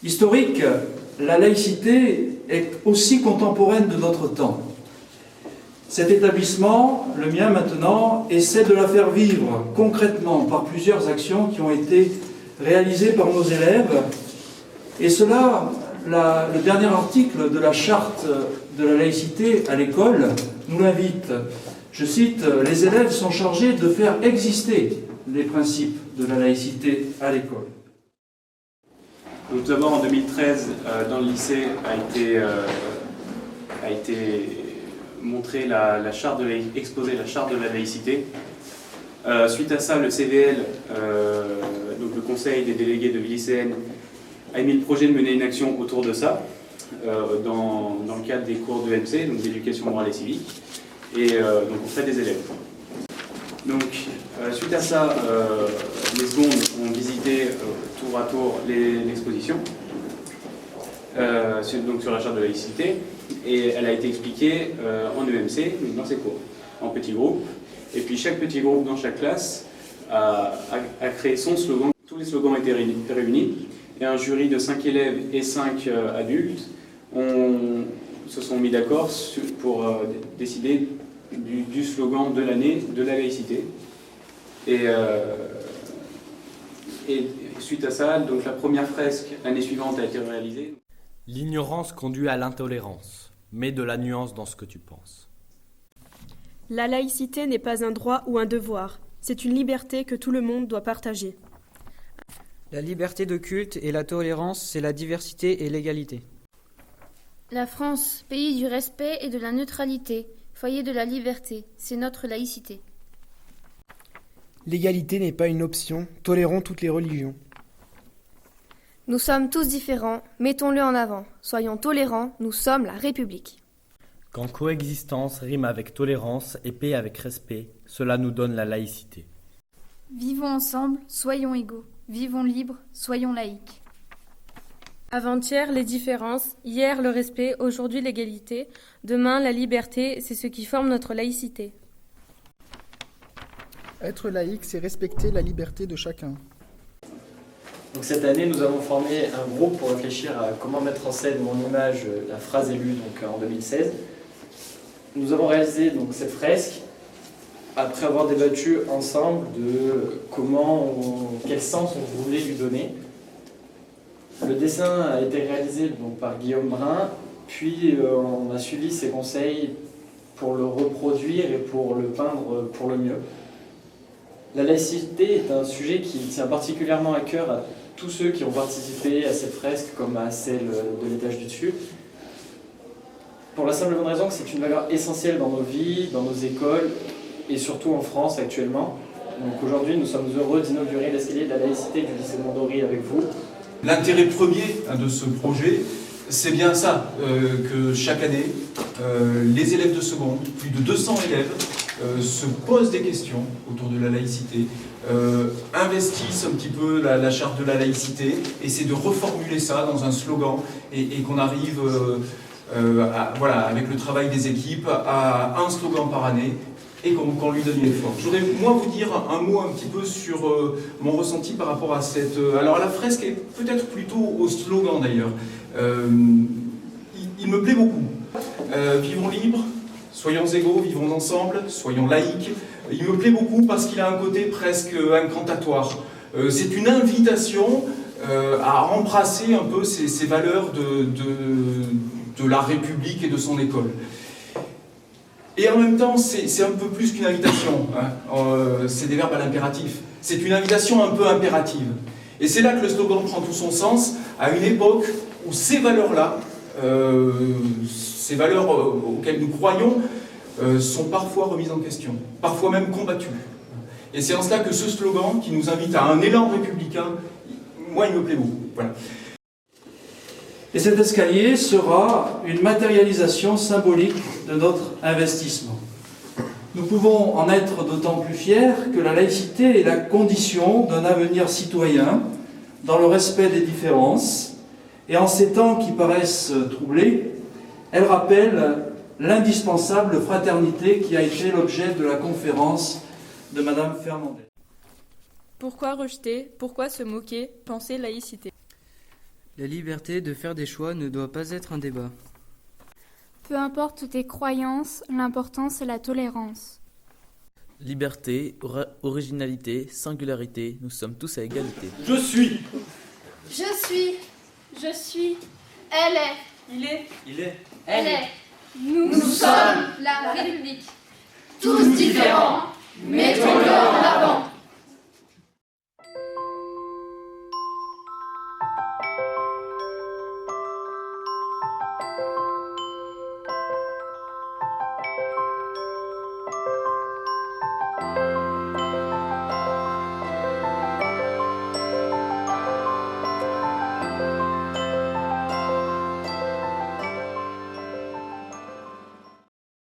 Historique, la laïcité est aussi contemporaine de notre temps. Cet établissement, le mien maintenant, essaie de la faire vivre concrètement par plusieurs actions qui ont été réalisées par nos élèves. Et cela, le dernier article de la charte de la laïcité à l'école nous l'invite. Je cite, « Les élèves sont chargés de faire exister les principes de la laïcité à l'école ». Donc, tout d'abord, en 2013, dans le lycée, a été montré exposé la charte de la laïcité. Suite à ça, le CVL, donc le Conseil des délégués de vie lycéenne, a émis le projet de mener une action autour de ça, dans le cadre des cours de MC, donc d'éducation morale et civique, et donc auprès des élèves. Donc, suite à ça, les secondes ont visité tour à tour l'exposition, donc sur la charte de laïcité, et elle a été expliquée en EMC, donc dans ses cours, en petits groupes. Et puis chaque petit groupe dans chaque classe a créé son slogan. Tous les slogans ont été réunis, et un jury de 5 élèves et 5 adultes se sont mis d'accord pour décider du slogan de l'année de la laïcité. Et suite à ça, donc la première fresque l'année suivante a été réalisée. L'ignorance conduit à l'intolérance. Mets de la nuance dans ce que tu penses. La laïcité n'est pas un droit ou un devoir. C'est une liberté que tout le monde doit partager. La liberté de culte et la tolérance, c'est la diversité et l'égalité. La France, pays du respect et de la neutralité, foyer de la liberté, c'est notre laïcité. L'égalité n'est pas une option, tolérons toutes les religions. Nous sommes tous différents, mettons-le en avant. Soyons tolérants, nous sommes la République. Quand coexistence rime avec tolérance et paix avec respect, cela nous donne la laïcité. Vivons ensemble, soyons égaux. Vivons libres, soyons laïcs. Avant-hier, les différences, hier le respect, aujourd'hui l'égalité, demain la liberté, c'est ce qui forme notre laïcité. Être laïque, c'est respecter la liberté de chacun. Donc cette année, nous avons formé un groupe pour réfléchir à comment mettre en scène mon image, la phrase élue donc, en 2016. Nous avons réalisé donc, cette fresque après avoir débattu ensemble de quel sens on voulait lui donner. Le dessin a été réalisé donc, par Guillaume Brun, puis on a suivi ses conseils pour le reproduire et pour le peindre pour le mieux. La laïcité est un sujet qui tient particulièrement à cœur à tous ceux qui ont participé à cette fresque comme à celle de l'étage du dessus. Pour la simple bonne raison que c'est une valeur essentielle dans nos vies, dans nos écoles et surtout en France actuellement. Donc aujourd'hui, nous sommes heureux d'inaugurer l'escalier de la laïcité du lycée de Mondori avec vous. L'intérêt premier de ce projet, c'est bien ça, que chaque année, les élèves de seconde, plus de 200 élèves, se posent des questions autour de la laïcité, investissent un petit peu la charte de la laïcité, essaient de reformuler ça dans un slogan et qu'on arrive, avec le travail des équipes, à un slogan par année et qu'on lui donne une forme. Je voudrais, moi, vous dire un mot un petit peu sur mon ressenti par rapport à cette... alors, la fresque est peut-être plutôt au slogan, d'ailleurs. Il me plaît beaucoup. Vivons libres, soyons égaux, vivons ensemble, soyons laïques. Il me plaît beaucoup parce qu'il a un côté presque incantatoire. C'est une invitation à embrasser un peu ces valeurs de la République et de son école. Et en même temps, c'est un peu plus qu'une invitation. C'est des verbes à l'impératif. C'est une invitation un peu impérative. Et c'est là que le slogan prend tout son sens, à une époque où ces valeurs-là, ces valeurs auxquelles nous croyons, sont parfois remises en question, parfois même combattues. Et c'est en cela que ce slogan, qui nous invite à un élan républicain, moi, il me plaît beaucoup. Voilà. Et cet escalier sera une matérialisation symbolique de notre investissement. Nous pouvons en être d'autant plus fiers que la laïcité est la condition d'un avenir citoyen dans le respect des différences. Et en ces temps qui paraissent troublés, elle rappelle l'indispensable fraternité qui a été l'objet de la conférence de Madame Fernandez. Pourquoi rejeter? Pourquoi se moquer? Penser laïcité. La liberté de faire des choix ne doit pas être un débat. Peu importe tes croyances, l'important c'est la tolérance. Liberté, originalité, singularité, nous sommes tous à égalité. Je suis. Je suis. Je suis. Elle est. Il est. Il est. Elle est. Nous sommes la République. tous différents. Mettons-le en